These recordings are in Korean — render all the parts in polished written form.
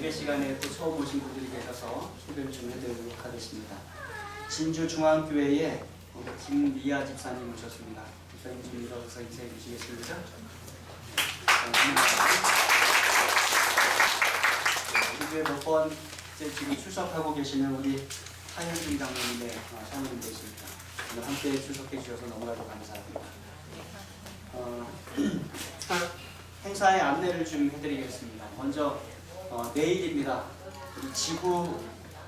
예배 시간에 또 처음 오신 분들이 계셔서 소개를 좀 해드리도록 하겠습니다. 진주중앙교회에 김미아 집사님 오셨습니다. 집사님 좀 일어서서 인사해 주시겠습니까? 우리 교회 몇 번째 지금 출석하고 계시는 우리 하현준 장로님의 사모님 되십니다. 오늘 함께 출석해 주셔서 너무나도 감사합니다. 행사의 안내를 좀 해드리겠습니다. 먼저 내일입니다. 우리 지구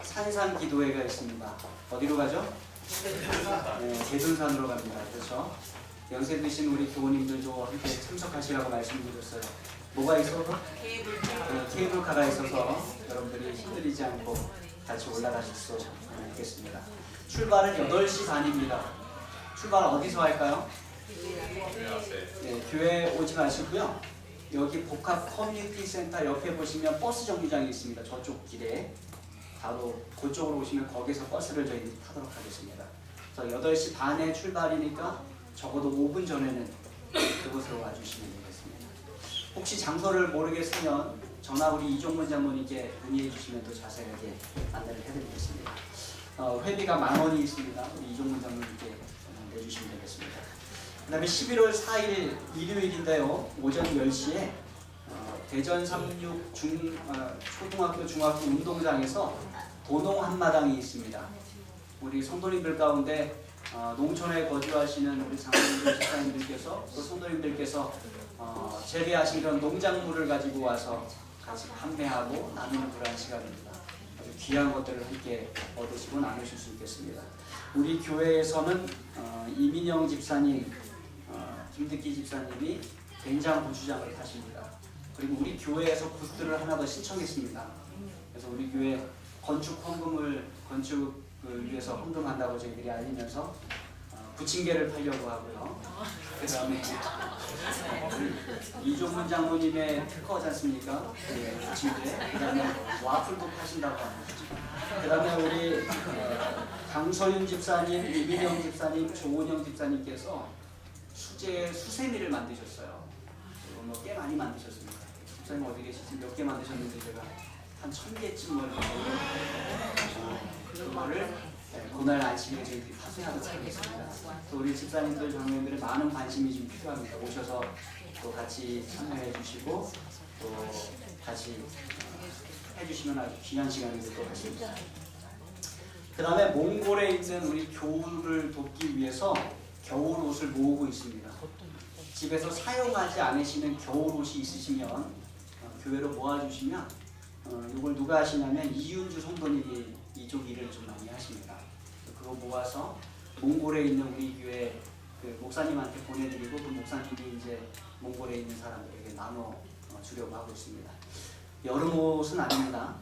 산상 기도회가 있습니다. 어디로 가죠? 네, 대둔산으로 갑니다. 그렇죠? 연세 드신 우리 교우님들도 함께 참석하시라고 말씀드렸어요. 뭐가 있어서? 케이블카가 있어서 여러분들이 힘들이지 않고 같이 올라가실 수 있겠습니다. 출발은 8시 반입니다. 출발 어디서 할까요? 네, 교회 오지 마시고요. 여기 복합 커뮤니티 센터 옆에 보시면 버스 정류장이 있습니다. 저쪽 길에 바로 그쪽으로 오시면 거기서 버스를 저희들이 타도록 하겠습니다. 그래서 8시 반에 출발이니까 적어도 5분 전에는 그곳으로 와주시면 되겠습니다. 혹시 장소를 모르겠으면 전화 우리 이종문 장로님께 문의해 주시면 더 자세하게 안내를 해드리겠습니다. 회비가 10,000원이 있습니다. 우리 이종문 장로님께 내주시면 되겠습니다. 그 다음에 11월 4일 일요일인데요. 오전 10시에 대전 36 초등학교 중학교 운동장에서 도농 한마당이 있습니다. 우리 성도님들 가운데 농촌에 거주하시는 우리 장로님들, 집사님들께서 또 성도님들께서 재배하신 그런 농작물을 가지고 와서 같이 판매하고 나누는 그러한 시간입니다. 아주 귀한 것들을 함께 얻으시고 나누실 수 있겠습니다. 우리 교회에서는 이민영 집사님, 김득기 집사님이 된장 고추장을 파십니다. 그리고 우리 교회에서 부스를 하나 더 신청했습니다. 그래서 우리 교회 건축을 위해서 헌금한다고 저희들이 알리면서 부침개를 팔려고 하고요. 그 다음에 이종문 장로님의 특허지 않습니까? 네, 부침개. 그 다음에 와플도 파신다고 합니다. 그 다음에 우리 강서윤 집사님, 이민영 집사님, 조은영 집사님께서 수세미를 만드셨어요. 꽤 많이 만드셨습니다. 집사님 어디 계시지? 몇 개 만드셨는지 제가 한 1000개쯤을 그거를 그날 아침에 저희들이 파송하도록 하겠습니다. 또 우리 집사님들, 장로님들의 많은 관심이 좀 필요합니다. 오셔서 또 같이 참여해 주시고 또 같이 해주시면 아주 귀한 시간이 될 것 같습니다. 그 다음에 몽골에 있는 우리 교우를 돕기 위해서 겨울 옷을 모으고 있습니다. 집에서 사용하지 않으시는 겨울 옷이 있으시면 교회로 모아주시면 이걸 누가 하시냐면 이윤주 성도님이 이쪽 일을 좀 많이 하십니다. 그거 모아서 몽골에 있는 우리 교회 그 목사님한테 보내드리고 그 목사님이 이제 몽골에 있는 사람들에게 나눠 주려고 하고 있습니다. 여름 옷은 아닙니다.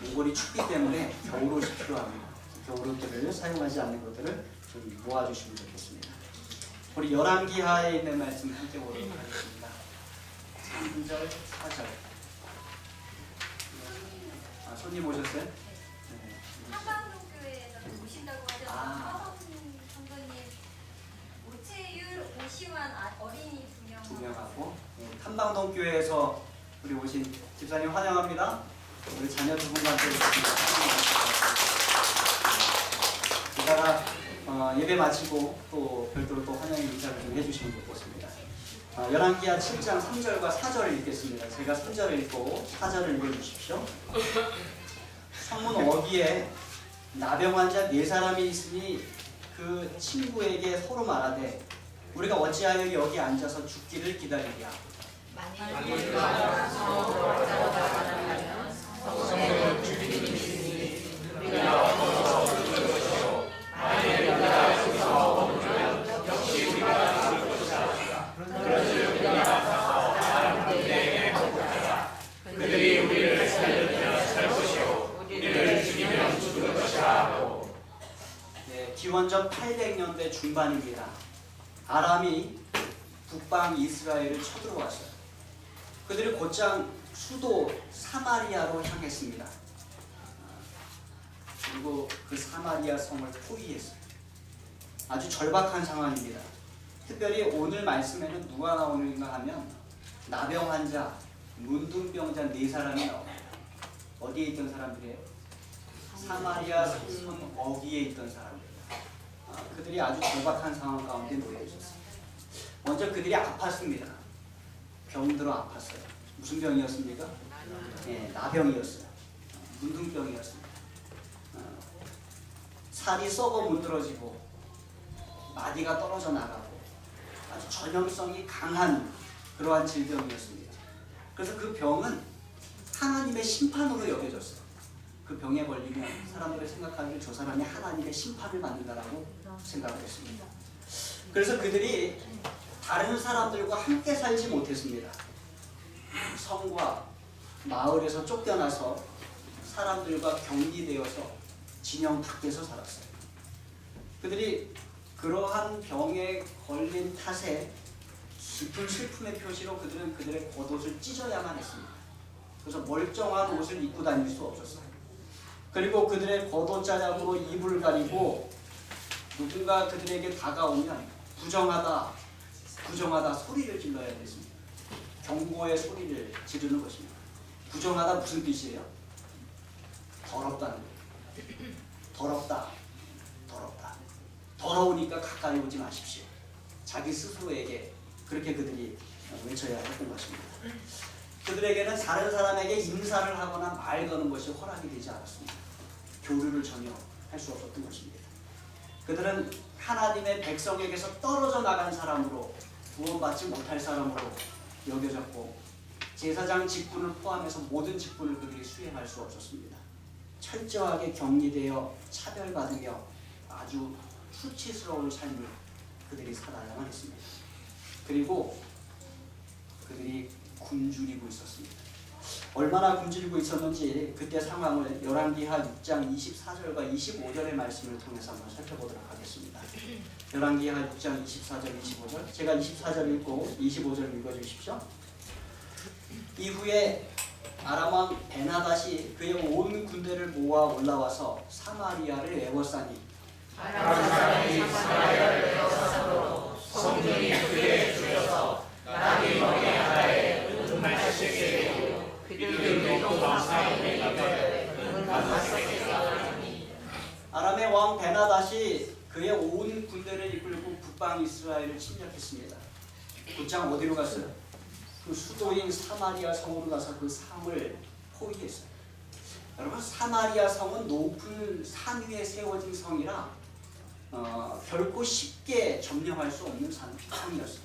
몽골이 춥기 때문에 겨울 옷이 필요합니다. 겨울 옷들을 사용하지 않는 것들을 좀 모아주시면 좋겠습니다. 우리 열왕기하에 있는 말씀 함께 보도록 하겠습니다. 3절, 4절. 손님 오셨어요? 네. 한방동교회에서 오신다고 하셔서 성도님 오채율, 오시환 어린이 2명하고 한방동교회에서 우리 오신 집사님 환영합니다. 우리 자녀 두 분과 함께 이따가 예배 마치고 또 별도로 또 환영의 인사를 좀 해주시면 좋겠습니다. 열왕기하 7장 3절과 4절을 읽겠습니다. 제가 3절을 읽고 4절을 읽어주십시오. 성문 어귀에 나병 환자 4사람이 있으니 그 친구에게 서로 말하되 우리가 어찌하여 여기 앉아서 죽기를 기다리랴. 그들이 우리를 살려주면 살 것이요 우리를 죽이면 죽을 것이라. 네, 기원전 800년대 중반입니다. 아람이 북방 이스라엘을 쳐들어왔어요. 그들이 곧장 수도 사마리아로 향했습니다. 그리고 그 사마리아 성을 포위했어요. 아주 절박한 상황입니다. 특별히 오늘 말씀에는 누가 나오는가 하면 나병 환자, 문둥병자 4사람이 나옵니다. 어디에 있던 사람들이에요? 사마리아 성문 어귀에 있던 사람들. 그들이 아주 절박한 상황 가운데 놓여 있었어요. 먼저 그들이 아팠습니다. 병들어 아팠어요. 무슨 병이었습니까? 네, 나병이었어요. 문둥병이었습니다. 살이 썩어 문드러지고 마디가 떨어져 나가고 아주 전염성이 강한 그러한 질병이었습니다. 그래서 그 병은 하나님의 심판으로 여겨졌어요. 그 병에 걸리면 사람들이 생각하기를 저 사람이 하나님의 심판을 받는다라고 생각을 했습니다. 그래서 그들이 다른 사람들과 함께 살지 못했습니다. 성과 마을에서 쫓겨나서 사람들과 격리되어서 진영 밖에서 살았어요. 그들이 그러한 병에 걸린 탓에 깊은 슬픔의 표시로 그들은 그들의 겉옷을 찢어야만 했습니다. 그래서 멀쩡한 옷을 입고 다닐 수 없었어요. 그리고 그들의 겉옷자락으로 입을 가리고 누군가 그들에게 다가오면 부정하다, 부정하다 소리를 질러야 됐습니다. 경고의 소리를 지르는 것입니다. 부정하다 무슨 뜻이에요? 더럽다는 거예요. 더럽다, 더럽다. 더러우니까 가까이 오지 마십시오. 자기 스스로에게 그렇게 그들이 외쳐야 했던 것입니다. 그들에게는 다른 사람에게 인사를 하거나 말 거는 것이 허락이 되지 않았습니다. 교류를 전혀 할 수 없었던 것입니다. 그들은 하나님의 백성에게서 떨어져 나간 사람으로 구원받지 못할 사람으로 여겨졌고 제사장 직분을 포함해서 모든 직분을 그들이 수행할 수 없었습니다. 철저하게 격리되어 차별받으며 아주 수치스러운 삶을 그들이 살아야만 했습니다. 그리고 그들이 굶주리고 있었습니다. 얼마나 굶주리고 있었는지 그때 상황을 열왕기하 6장 24절과 25절의 말씀을 통해서 한번 살펴보도록 하겠습니다. 열왕기하 6장 24절 25절 제가 24절 읽고 25절 읽어주십시오. 이후에 아람 왕 베나닷이 그의 온 군대를 모아 올라와서 사마리아를 에워싸니 아람 사람이 사마리아를 에워싸므로 성전이 그에 줄여서 나귀 머리 하나에 은말색에 이들도 왕사에 아람의 왕 베나닷이 그의 온 군대를 이끌고 북방 이스라엘을 침략했습니다. 곧장 어디로 갔어요? 그 수도인 사마리아 성으로 가서 그 상을 포위했어요. 여러분 사마리아 성은 높은 산 위에 세워진 성이라 결코 쉽게 점령할 수 없는 성이었어요.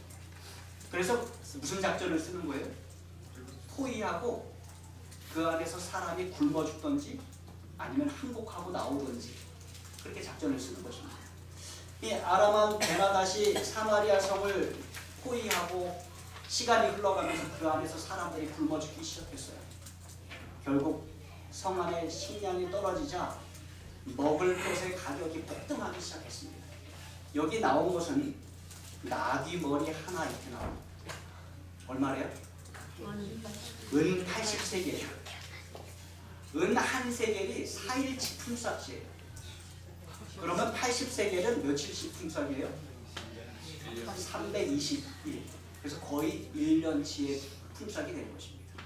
그래서 무슨 작전을 쓰는 거예요? 포위하고 그 안에서 사람이 굶어 죽든지 아니면 항복하고 나오든지 그렇게 작전을 쓰는 것입니다. 이 아람 베나닷이 사마리아 성을 포위하고 시간이 흘러가면서 그 안에서 사람들이 굶어 죽기 시작했어요. 결국 성 안에 식량이 떨어지자 먹을 것의 가격이 폭등하기 시작했습니다. 여기 나온 것은 나귀 머리 하나 이렇게 나옵니다. 얼마래요? 은 80세겔. 은 한 세겔이 4일치 품삯이에요. 그러면 80세겔은 며칠씩 품삯이에요? 320일. 그래서 거의 1년치의 품삯이 되는 것입니다.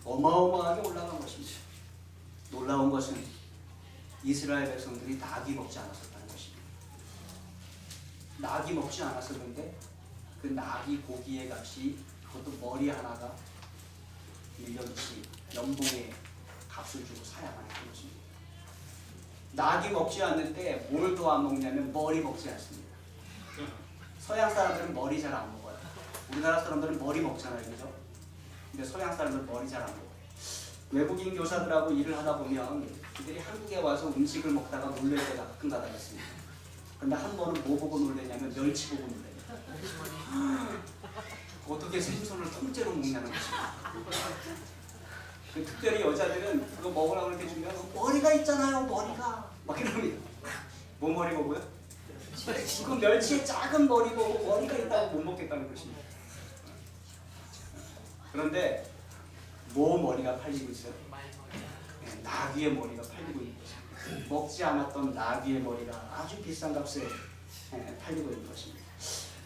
어마어마하게 올라간 것입니다. 놀라운 것은 이스라엘 백성들이 낙이 먹지 않았었다는 것입니다. 낙이 먹지 않았었는데 그 낙이 고기의 값이 그것도 머리 하나가 1년치 연봉의 값을 주고 사야만 했던 것입니다. 낙이 먹지 않는데 뭘 더 안 먹냐면 머리 먹지 않습니다. 서양 사람들은 머리 잘 안 먹어요. 우리나라 사람들은 머리 먹잖아요, 그죠? 근데 서양 사람들은 머리 잘 안 먹어요. 외국인 교사들하고 일을 하다 보면 그들이 한국에 와서 음식을 먹다가 놀랄 때가 가끔 가다 있습니다. 근데 한 번은 뭐 보고 놀래냐면 멸치 보고 놀래요. 어떻게 생선을 통째로 먹냐는 것입니다. 특별히 여자들은 그거 먹으라고 이렇게 주면 머리가 있잖아요, 머리가 막 이럽니다. 뭐 머리 보고요? 그 멸치의 작은 머리 보고 머리가 있다고 못 먹겠다는 것입니다. 그런데 뭐 머리가 팔리고 있어요? 네, 나귀의 머리가 팔리고 있는 것입니다. 먹지 않았던 나귀의 머리가 아주 비싼 값에 팔리고 있는 것입니다.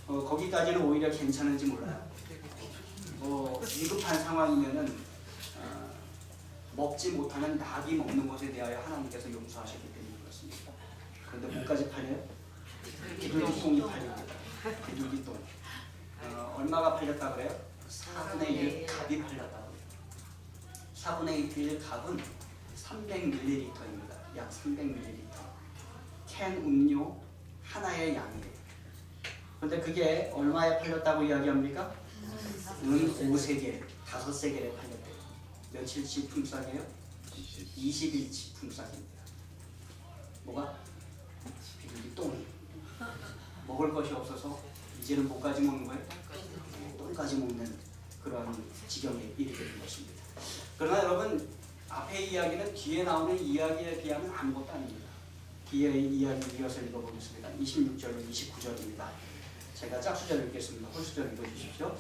거기까지는 오히려 괜찮은지 몰라요. 위급한 상황이면은 먹지 못하는 낙이 먹는 것에 대하여 하나님께서 용서하셨기 때문에 그렇습니다. 그런데 뭐까지 팔려요? 비둘기똥이 팔립니다. 비둘기똥. 얼마가 팔렸다 그래요? 4분의 1 갑이 팔렸다고 해요. 4분의 1 갑은 300ml입니다. 약 300ml. 캔 음료 하나의 양이에요. 그런데 그게 얼마에 팔렸다고 이야기합니까? 은 5세겔, 5세겔에 팔렸대요. 며칠치 품삯이에요? 20일치 품삯입니다. 뭐가? 비둘기 똥이. 먹을 것이 없어서 이제는 뭐까지 먹는 거예요? 똥까지 먹는 그런 지경에 이르게 된 것입니다. 그러나 여러분, 앞의 이야기는 뒤에 나오는 이야기에 비하면 아무것도 아닙니다. 뒤의 이야기 이어서 읽어보겠습니다. 26절로 29절입니다. 제가 짝수절 읽겠습니다. 홀수절 읽어주십시오.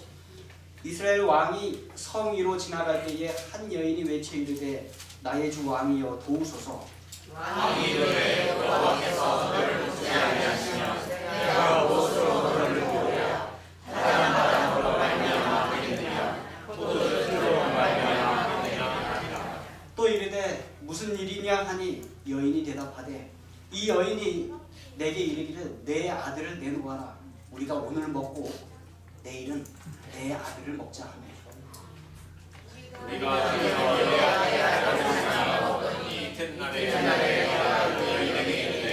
이스라엘 왕이 성 위로 지나갈 때에 한 여인이 외쳐 이르되 나의 주 왕이여 도우소서. 왕이 이르되 여호와께서 너를 돕지 아니하시면 내가 무엇으로 너를 도우랴. 다른 바람으로 말미암아 포도주로 말미암아. 또 이르되 무슨 일이냐 하니 여인이 대답하되 이 여인이 내게 이르기를 내 아들을 내놓아라. 우리가 오늘 먹고 내일은 내 아들을 먹자 하며. 우리가 내 아들을 먹더니 이튿날에 여인에게 이르되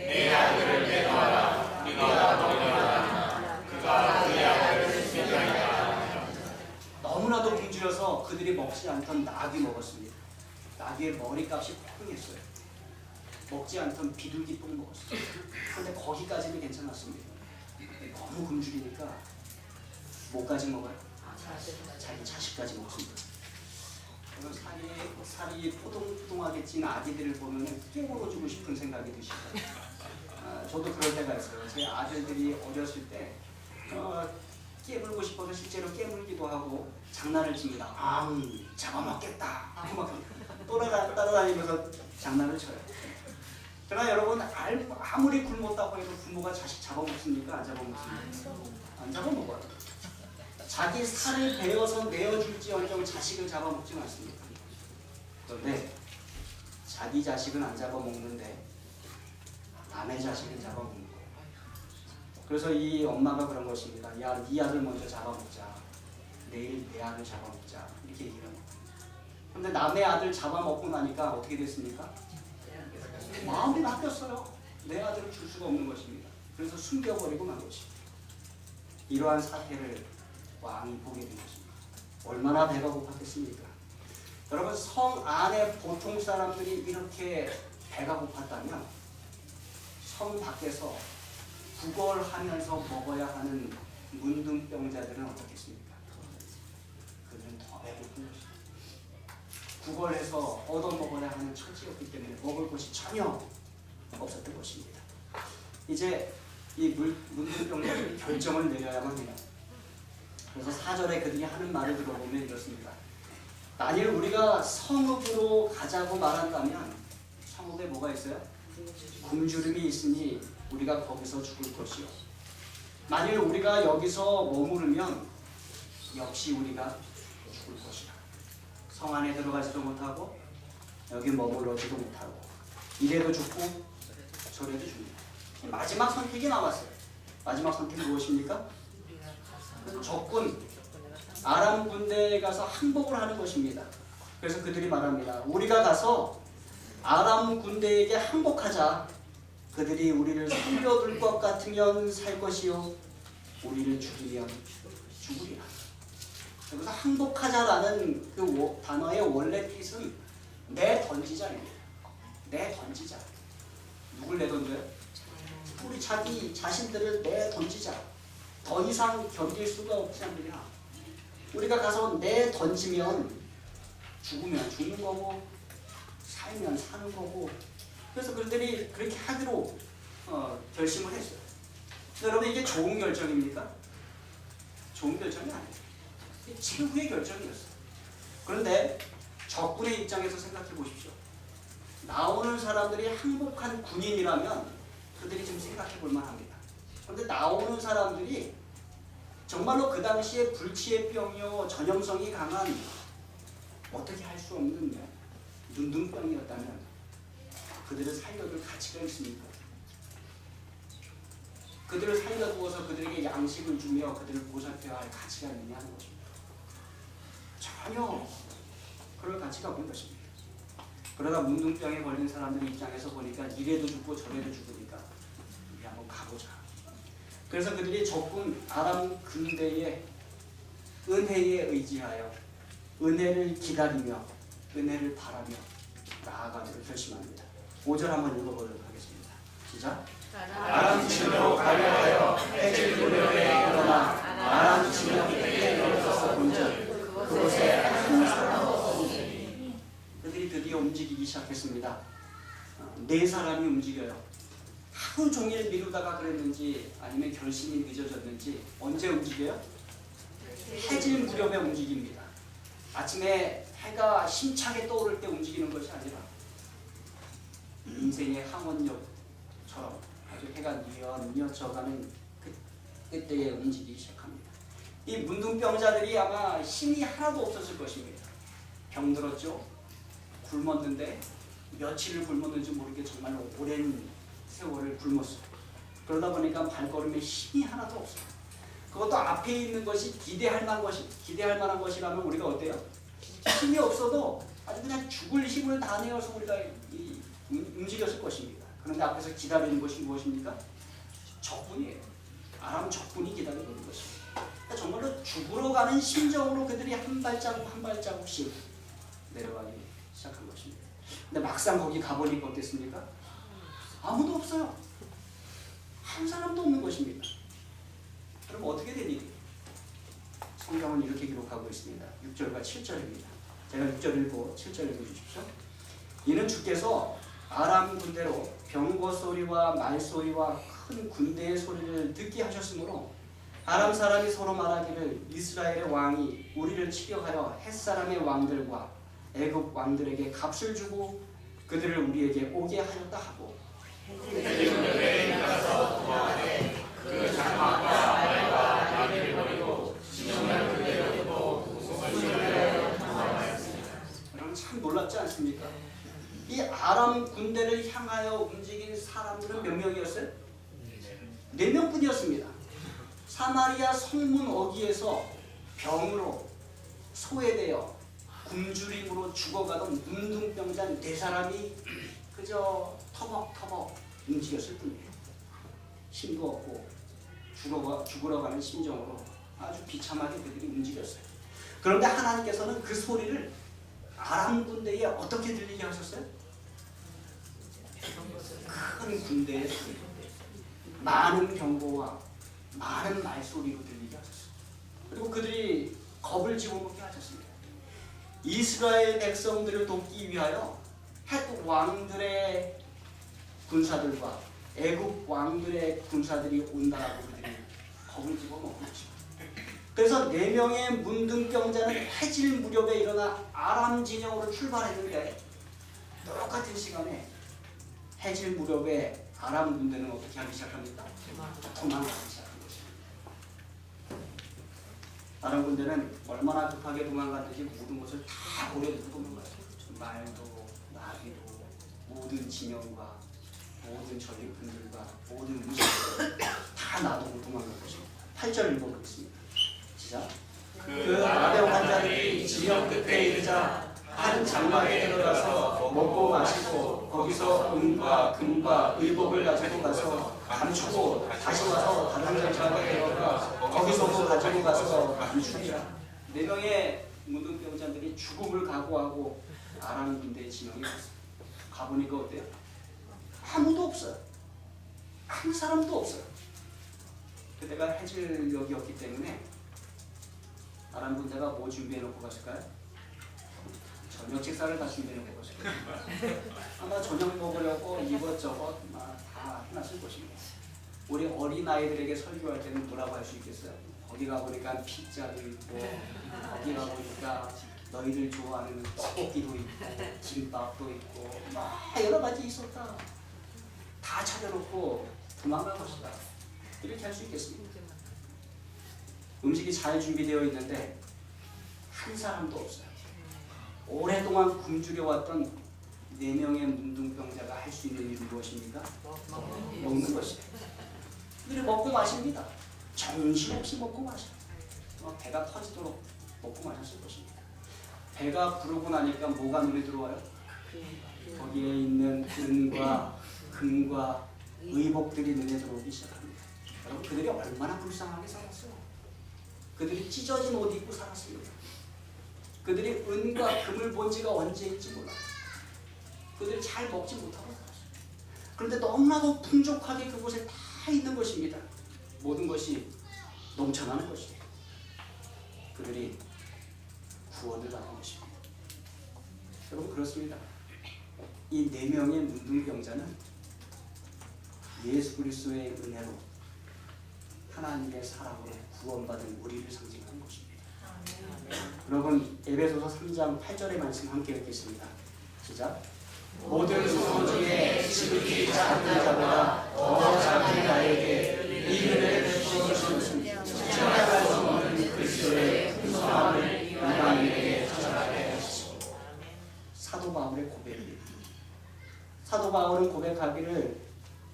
내 아들을 내놓아라. 우리가 먹으라. 그가 그의 아들을 숨기니라. 너무나도 굶주려서 그들이 먹지 않던 낙이 먹었습니다. 낙의 머리값이 폭등했어요. 먹지 않던 비둘기 똥 먹었어요. 그런데 거기까지는 괜찮았습니다. 너무 굶주리니까 뭐까지 먹어요? 자기 자식까지 먹습니다. 살이 포동포동하게 찐 아기들을 보면 깨물어주고 싶은 생각이 드시죠. 저도 그럴 때가 있어요. 제 아들들이 어렸을 때 깨물고 싶어서 실제로 깨물기도 하고 장난을 칩니다. 잡아먹겠다. 막 따라다니면서 장난을 쳐요. 그러나 여러분, 아무리 굶었다고 해도 부모가 자식 잡아먹습니까? 안 잡아먹습니까? 안 잡아먹어요. 자기 살을 베어서 내어줄지언정 자식을 잡아먹지는 않습니다. 그런데 자기 자식은 안 잡아먹는데 남의 자식은 잡아먹는 거예요. 그래서 이 엄마가 그런 것입니다. 야, 네 아들 먼저 잡아먹자. 내일 내 아들 잡아먹자. 이렇게 얘기를 합니다. 그런데 남의 아들 잡아먹고 나니까 어떻게 됐습니까? 마음이 바뀌었어요. 내 아들을 줄 수가 없는 것입니다. 그래서 숨겨버리고 만 것입니다. 이러한 사태를 왕이 보게 된 것입니다. 얼마나 배가 고팠겠습니까? 여러분, 성 안에 보통 사람들이 이렇게 배가 고팠다면 성 밖에서 구걸하면서 먹어야 하는 문둥병자들은 어떻겠습니까? 그들은 더 배고픈 것입니다. 구걸해서 얻어먹어야 하는 처지였기 때문에 먹을 것이 전혀 없었던 것입니다. 이제 이 문둥병자들이 결정을 내려야만 해요. 그래서 4절에 그들이 하는 말을 들어보면 이렇습니다. 만일 우리가 성읍으로 가자고 말한다면 성읍에 뭐가 있어요? 굶주림이 있으니 우리가 거기서 죽을 것이요. 만일 우리가 여기서 머무르면 역시 우리가 죽을 것이다. 성 안에 들어가지도 못하고 여기 머물러지도 못하고 이래도 죽고 저래도 죽습니다. 마지막 선택이 남았어요. 마지막 선택이 무엇입니까? 적군 아람 군대에 가서 항복을 하는 것입니다. 그래서 그들이 말합니다. 우리가 가서 아람 군대에게 항복하자. 그들이 우리를 살려둘 것 같으면 살 것이요 우리를 죽이면 죽으리라. 여기서 항복하자라는 그 단어의 원래 뜻은 내던지자입니다. 내던지자. 누굴 내던져요? 우리 자기 자신들을 내던지자. 더 이상 견딜 수가 없지 않느냐. 우리가 가서 내던지면 죽으면 죽는 거고 살면 사는 거고. 그래서 그들이 그렇게 하기로 결심을 했어요. 여러분, 이게 좋은 결정입니까? 좋은 결정이 아니에요. 최후의 결정이었어요. 그런데 적군의 입장에서 생각해 보십시오. 나오는 사람들이 항복한 군인이라면 그들이 좀 생각해 볼 만합니다. 그런데 나오는 사람들이 정말로 그 당시에 불치의 병이요 전염성이 강한 어떻게 할 수 없는 눈둥병이었다면 그들을 살려둘 가치가 있습니까? 그들을 살려두어서 그들에게 양식을 주며 그들을 보살펴야 할 가치가 있느냐는 것입니다. 전혀 그럴 가치가 없는 것입니다. 그러다 문둥병에 걸린 사람들 입장에서 보니까 이래도 죽고 저래도 죽으니까 우리 한번 가보자. 그래서 그들이 적군 아람 군대의 은혜에 의지하여 은혜를 기다리며 은혜를 바라며 나아가기를 결심합니다. 5절 한번 읽어보도록 하겠습니다. 시작. 아람 진으로 가려 하여 해질 무렵에 일어나 아람 진영 때에 이르러서 본즉 그곳에 한 사람도 없으니. 그들이 드디어 움직이기 시작했습니다. 네 사람이 움직여요. 하루 종일 미루다가 그랬는지 아니면 결심이 늦어졌는지 언제 움직여요? 해질 무렵에 움직입니다. 아침에 해가 힘차게 떠오를 때 움직이는 것이 아니라 인생의 항원역처럼 아주 해가 뉘엿뉘엿 져가는 그때에 움직이기 시작합니다. 이 문둥병자들이 아마 힘이 하나도 없었을 것입니다. 병들었죠. 굶었는데 며칠을 굶었는지 모르게 정말로 오랜 세월을 굶었어요. 그러다 보니까 발걸음에 힘이 하나도 없어요. 그것도 앞에 있는 것이 기대할 만한 것이라면 우리가 어때요? 힘이 없어도 아주 그냥 죽을 힘을 다 내어서 우리가 움직였을 것입니다. 그런데 앞에서 기다리는 것이 무엇입니까? 적군이에요. 아람 적군이 기다리고 있는 것입니다. 그러니까 정말로 죽으러 가는 심정으로 그들이 한 발자국 한 발자국씩 내려가기 시작한 것입니다. 근데 막상 거기 가보니까 어땠습니까? 아무도 없어요. 한 사람도 없는 것입니다. 그럼 어떻게 된 일이에요? 성경은 이렇게 기록하고 있습니다. 6절과 7절입니다. 제가 6절 읽고 7절 읽어주십시오. 이는 주께서 아람 군대로 병거 소리와 말 소리와 큰 군대의 소리를 듣게 하셨으므로 아람 사람이 서로 말하기를 이스라엘의 왕이 우리를 치려하여 햇사람의 왕들과 애굽 왕들에게 값을 주고 그들을 우리에게 오게 하였다 하고 해질무렵에 일어나서 도망하되 그 장막과 말과 나귀를 버리고 진영을 그대로 두고 웃음을 지으려 도망하였습니다. 여러분 참 놀랍지 않습니까? 이 아람 군대를 향하여 움직인 사람들은 몇 명이었어요? 4명뿐이었습니다. 사마리아 성문 어귀에서 병으로 소외되어 굶주림으로 죽어가던 문둥병자 4사람이 그저 터벅터벅 움직였을 뿐이에요. 힘도 없고 죽으러 가는 심정으로 아주 비참하게 그들이 움직였어요. 그런데 하나님께서는 그 소리를 아람 군대에 어떻게 들리게 하셨어요? 큰 군대의 소리, 많은 병거와 많은 말소리로 들리게 하셨어요. 그리고 그들이 겁을 집어먹게 하셨습니다. 이스라엘 백성들을 돕기 위하여 헷 왕들의 군사들과 애굽 왕들의 군사들이 온다라고 그들이 겁을 집어먹은 것입니다. 그래서 4명의 문둥병자는 해질 무렵에 일어나 아람 진영으로 출발했는데 똑같은 시간에 해질 무렵에 아람 군대는 어떻게 하기 시작합니까? 도망가기 시작한 것입니다. 아람 군대는 얼마나 급하게 도망갔는지 모든 것을 다 버려두고 도망갔어요. 말도 나귀도 모든 진영과 모든 전리품들과 모든 음식을 다 놔두고 도망간 것입니다. 8절 읽어보겠습니다. 시작. 그 아병한 자들이 진영 끝에 이르자 한 장막에 들어가서 먹고 마시고 거기서 은과 금과 의복을 가지고 가서 감추고 다시 와서 다른 장막에 들어가 거기서도 가지고 가서 감추리라. 4명의 문둥병자들이 죽음을 각오하고 아람 군대의 진영에 갔어요. 가보니까 어때요? 아무도 없어요. 한 사람도 없어요. 그때가 해질녘이었기 때문에 아람 군대가 뭐 준비해놓고 갔을까요? 저녁 식사를 다 준비해놓고 갔을 거예요. 아마 저녁 먹으려고 이것저것 다 해놨을 것입니다. 우리 어린아이들에게 설교할 때는 뭐라고 할 수 있겠어요? 거기 가보니까 피자도 있고 거기 가보니까 너희들 좋아하는 떡볶이도 있고 김밥도 있고 막 여러 가지 있었다. 다 차려놓고 도망간 것이다. 이렇게 할 수 있겠습니다. 음식이 잘 준비되어 있는데 한 사람도 없어요. 오랜 오래동안 굶주려왔던 4명의 문둥병자가 할 수 있는 일은 무엇입니까? 먹는 것이에요. 그들이 먹고 마십니다. 정신없이 먹고 마셔요. 배가 터지도록 먹고 마셨을 것입니다. 배가 부르고 나니까 뭐가 눈에 들어와요? 거기에 있는 은과 금과 의복들이 눈에 들어오기 시작합니다. 여러분, 그들이 얼마나 불쌍하게 살았어요. 그들이 찢어진 옷 입고 살았습니다. 그들이 은과 금을 본 지가 언제인지 몰라요. 그들이 잘 먹지 못하고 살았어요. 그런데 너무나도 풍족하게 그곳에 다 있는 것입니다. 모든 것이 넘쳐나는 것이에요. 그들이 구원을 받은 것입니다. 여러분, 그렇습니다. 이 4명의 문둥병자는 예수 그리스도의 은혜로 하나님의 사랑으로 구원받은 우리를 상징하는 것입니다. 여러분, 에베소서 3장 8절의 말씀 함께 읽겠습니다. 시작. 모든 소원 중에 지극히 작은 자보다 더 작은 나에게 이 은혜를 주시옵소서. 측량할 수 없는 그리스도의 풍성함을 이방인에게 전하게 하시고. 사도 바울의 고백입니다. 사도 바울은 고백하기를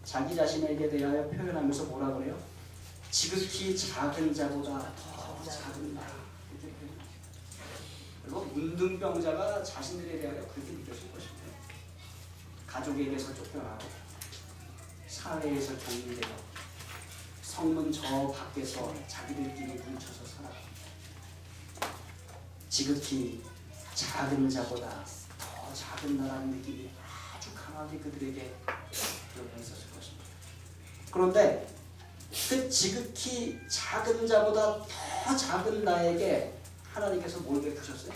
자기 자신에게 대하여 표현하면서 뭐라 그래요? 지극히 작은 자보다 더 작은 나. 이렇게 표현합니다. 그리고 문둥병자가 자신들에 대하여 그렇게 느꼈을 것입니다. 가족에게서 쫓겨나고 사회에서 격리되고 성문 저 밖에서 자기들끼리 뭉쳐서 살아갑니다. 지극히 작은 자보다 더 작은 나라는 느낌이 아주 강하게 그들에게 들어가 있었을 것입니다. 그런데 그 지극히 작은 자보다 더 작은 나에게 하나님께서 뭘 베푸셨어요?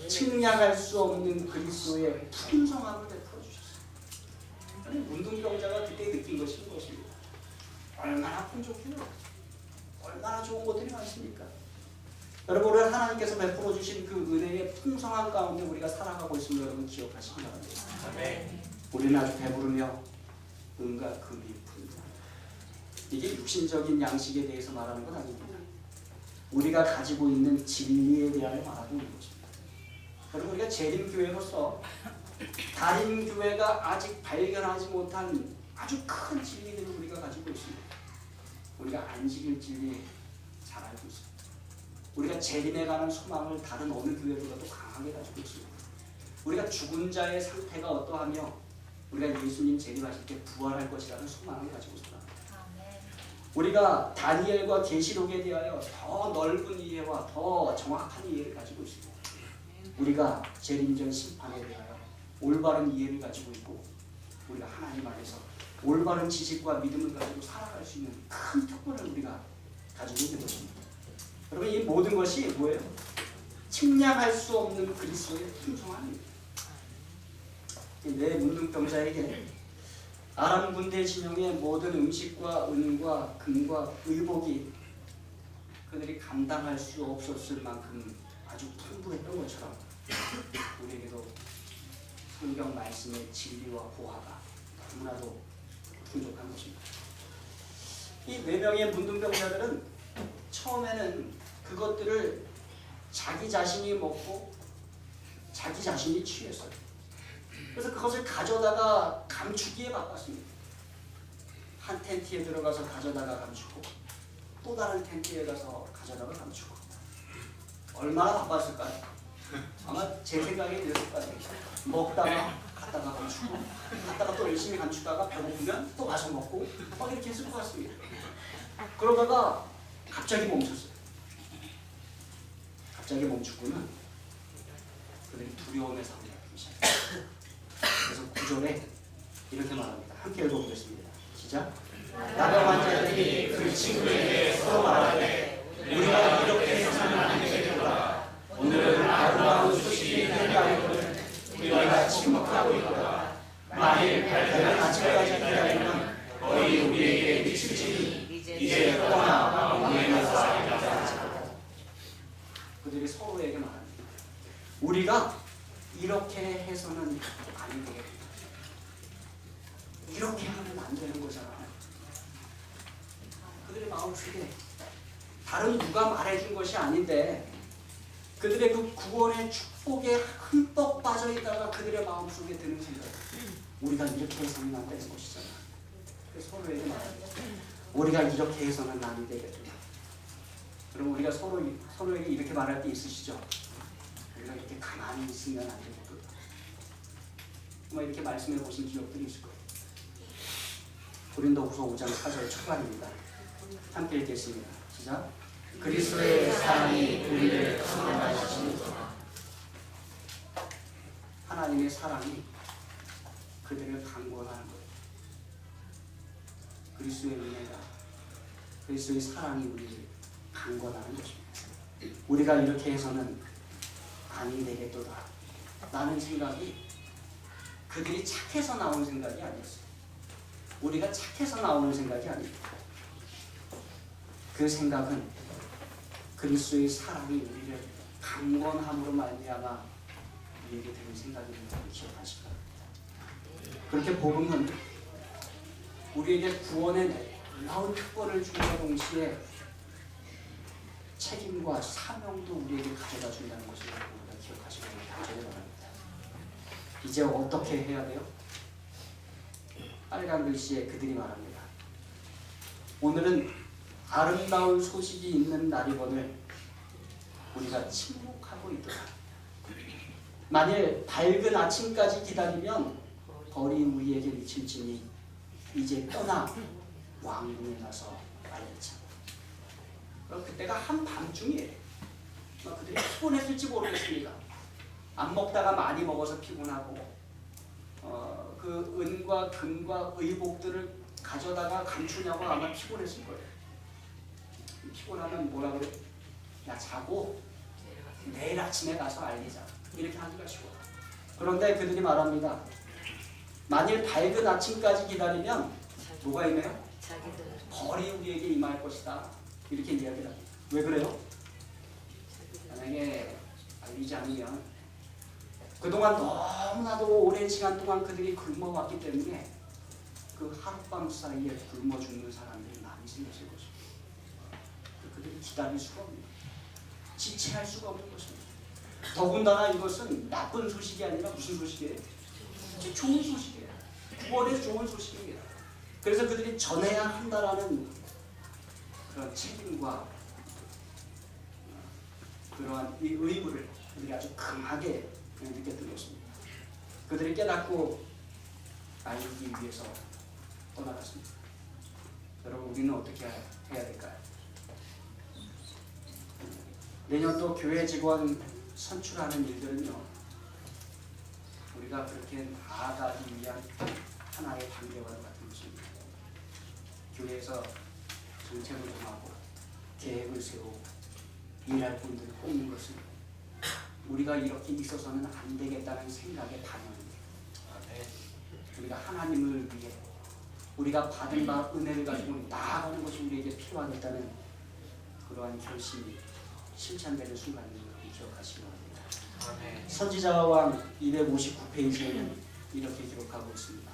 측량할 수 없는 그리스도의 풍성함을 베풀어 주셨어요. 아니, 문둥병자가 그때 느낀 것이 이것입니다. 얼마나 풍족해요. 얼마나 좋은 것들이 많습니까? 여러분, 오늘 하나님께서 베풀어 주신 그 은혜의 풍성함 가운데 우리가 살아가고 있음을 여러분 기억하시기 바랍니다. 아멘. 우리는 아주 배부르며 은과 금이 풍부합니다. 이게 육신적인 양식에 대해서 말하는 건 아닙니다. 우리가 가지고 있는 진리에 대하여 말하고 있는 것입니다. 여러분, 우리가 재림교회로서 다림교회가 아직 발견하지 못한 아주 큰 진리들을 우리가 가지고 있습니다. 우리가 안식일 진리 잘 알고 있습니다. 우리가 재림에 관한 소망을 다른 어느 교회보다도 강하게 가지고 있습니다. 우리가 죽은 자의 상태가 어떠하며 우리가 예수님 재림하실 때 부활할 것이라는 소망을 가지고 살아갑니다. 우리가 다니엘과 계시록에 대하여 더 넓은 이해와 더 정확한 이해를 가지고 있습니다. 우리가 재림전 심판에 대하여 올바른 이해를 가지고 있고 우리가 하나님 안에서 올바른 지식과 믿음을 가지고 살아갈 수 있는 큰 특권을 우리가 가지고 있는 것입니다. 여러분, 이 모든 것이 뭐예요? 측량할 수 없는 그리스도의 풍성함입니다. 내 문둥병자에게 아람 군대 진영의 모든 음식과 은과 금과 의복이 그들이 감당할 수 없었을 만큼 아주 풍부했던 것처럼 우리에게도 성경 말씀의 진리와 보화가 너무나도 풍족한 것입니다. 이 4명의 문둥병자들은 처음에는 그것들을 자기 자신이 먹고 자기 자신이 취했어요. 그래서 그것을 가져다가 감추기에 바빴습니다. 한 텐트에 들어가서 가져다가 감추고 또 다른 텐트에 가서 가져다가 감추고 얼마나 바빴을까요? 아마 제 생각에 그랬을 거예요. 먹다가 갔다가 감추고 갔다가 또 열심히 감추다가 배고프면 또 와서 먹고 막 이렇게 했을 것 같습니다. 그러다가 갑자기 멈췄어요. 갑자기 멈추고는 그들이 두려움에 사로잡히기 시작해요. 그래서 9절에 이렇게 말합니다. 함께 읽어보겠습니다. 시작. 나병 환자들이 그 친구에게 서로 말하되 우리가 이렇게 해서는 안 되겠노라. 오늘은 아름다운 소식이 들려오거든 우리가 침묵하고 있도다. 만일 발표를 아침까지 기다리면 거의 우리에게 미칠지니 이제 떠나 왕래면서 알자. 그들이 서로에게 말합니다. 우리가 이렇게 해서는 안 되겠다. 이렇게 하면 안 되는 거잖아. 그들의 마음속에 다른 누가 말해준 것이 아닌데 그들의 그 구원의 축복 축복에 흠뻑 빠져 있다가 그들의 마음속에 드는 생각, 우리가 이렇게 해서는 안 되는 것이잖아. 그래서 서로에게 말합니다. 우리가 이렇게 해서는 안 되겠구나. 그럼 우리가 서로에게 이렇게 말할 때 있으시죠? 우리가 이렇게 가만히 있으면 안 되겠구나. 뭐 이렇게 말씀해 보신 기억들이 있을 거예요. 고린도후서 5장 4절 초반입니다. 함께 읽겠습니다. 시작. 그리스도의 사랑이 우리를 강건하시니라. 하나님의 사랑이 그들을 강권하는 거예요. 그리스도의 은혜가, 그리스도의 사랑이 우리를 강권하는 것입니다. 우리가 이렇게 해서는 아니 되겠도다 라는 생각이 그들이 착해서 나온 생각이 아니었어요. 우리가 착해서 나오는 생각이 아닙니다. 그 생각은 그리스도의 사랑이 우리를 강권함으로 말미암아 우리에게 드는 생각임을 기억하시기 바랍니다. 그렇게 복음은 우리에게 구원의 놀라운 특권을 주는 동시에 책임과 사명도 우리에게 가져다 준다는 것을 우리가 기억하시기 바랍니다. 이제 어떻게 해야 돼요? 빨간 글씨에 그들이 말합니다. 오늘은 아름다운 소식이 있는 날이거늘 우리가 침묵하고 있더라. 만일 밝은 아침까지 기다리면 벌이 우리에게 미칠지니 이제 떠나 왕궁에 가서 말리자. 그럼 그때가 한밤중이에요. 그들이 피곤했을지 모르겠습니다. 안 먹다가 많이 먹어서 피곤하고 그 은과 금과 의복들을 가져다가 감추냐고 아마 피곤했을 거예요. 피곤하면 뭐라 그래? 야 자고 내일 아침에 가서 알리자. 이렇게 하기가 쉬워. 그런데 그들이 말합니다. 만일 밝은 아침까지 기다리면 뭐가 있나요? 벌이 우리에게 임할 것이다. 이렇게 이야기를 합니다. 왜 그래요? 만약에 알리지 않으면 그동안 너무나도 오랜 시간 동안 그들이 굶어왔기 때문에 그 하룻밤 사이에 굶어 죽는 사람들이 많이 생겼을 것입니다. 그들이 기다릴 수가 없습니다. 지체할 수가 없는 것입니다. 더군다나 이것은 나쁜 소식이 아니라 무슨 소식이에요? 좋은 소식이에요. 구원의 좋은 소식입니다. 그래서 그들이 전해야 한다라는 그런 책임과 그러한 이 의무를 그들이 아주 강하게 느꼈던 것입니다. 그들이 깨닫고 알리기 위해서 떠나갔습니다. 여러분 우리는 어떻게 해야 될까요? 내년도 교회 직원 선출하는 일들은요, 우리가 그렇게 나아가기 위한 하나의 단계와 같은 것입니다. 교회에서 정책을 정하고 계획을 세우고 일할 분들을 뽑는 것은 우리가 이렇게 있어서는 안 되겠다는 생각의 반영입니다. 우리가 하나님을 위해 우리가 받은 바 은혜를 가지고 나아가는 것이 우리에게 필요하겠다는 그러한 결심이 실천되는 순간임을 기억하시기 바랍니다. 선지자와 왕 259페이지에는 이렇게 기록하고 있습니다.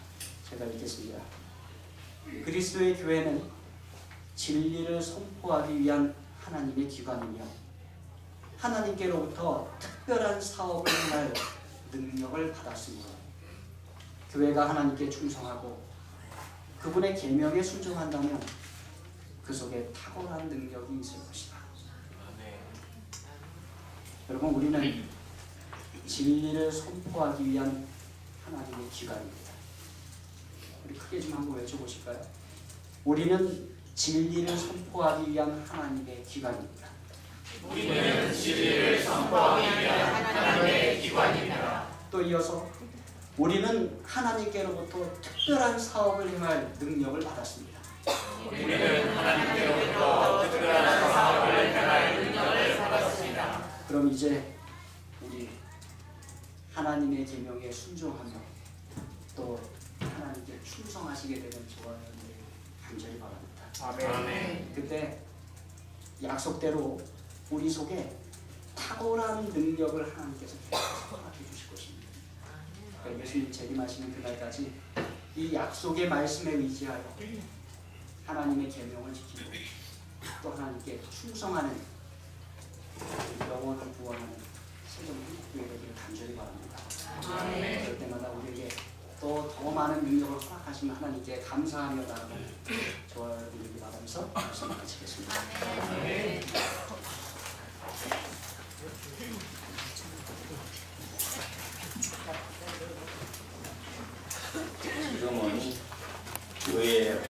제가 읽겠습니다. 그리스도의 교회는 진리를 선포하기 위한 하나님의 기관이며 하나님께로부터 특별한 사업을 행할 능력을 받았습니다. 교회가 하나님께 충성하고 그분의 계명에 순종한다면 그 속에 탁월한 능력이 있을 것이다. 여러분 우리는 진리를 선포하기 위한 하나님의 기관입니다. 우리 크게 좀 한번 외쳐보실까요? 우리는 진리를 선포하기 위한 하나님의 기관입니다. 우리는 진리를 선포하기 위한 하나님의 기관입니다. 또 이어서 우리는 하나님께로부터 특별한 사업을 행할 능력을 받았습니다. 우리는 하나님께로부터 특별한 사업을 행할 능력을 받았습니다. 그럼 이제 우리 하나님의 계명에 순종하며 또 하나님께 충성하시게 되는 저와 여러분들이 간절히 바랍니다. 아멘. 그때 약속대로 우리 속에 탁월한 능력을 하나님께서 허락해 주실 것입니다. 그러니까 예수님 재림하시는 그날까지 이 약속의 말씀에 의지하여 하나님의 계명을 지키고 또 하나님께 충성하는 영혼을 구원하는 세종 한국교회 되기를 간절히 바랍니다. 그럴 때마다 우리에게 또 더 많은 능력을 허락하신 하나님께 감사하며 나아가는 저와 여러분들이 바라면서 말씀 마치겠습니다.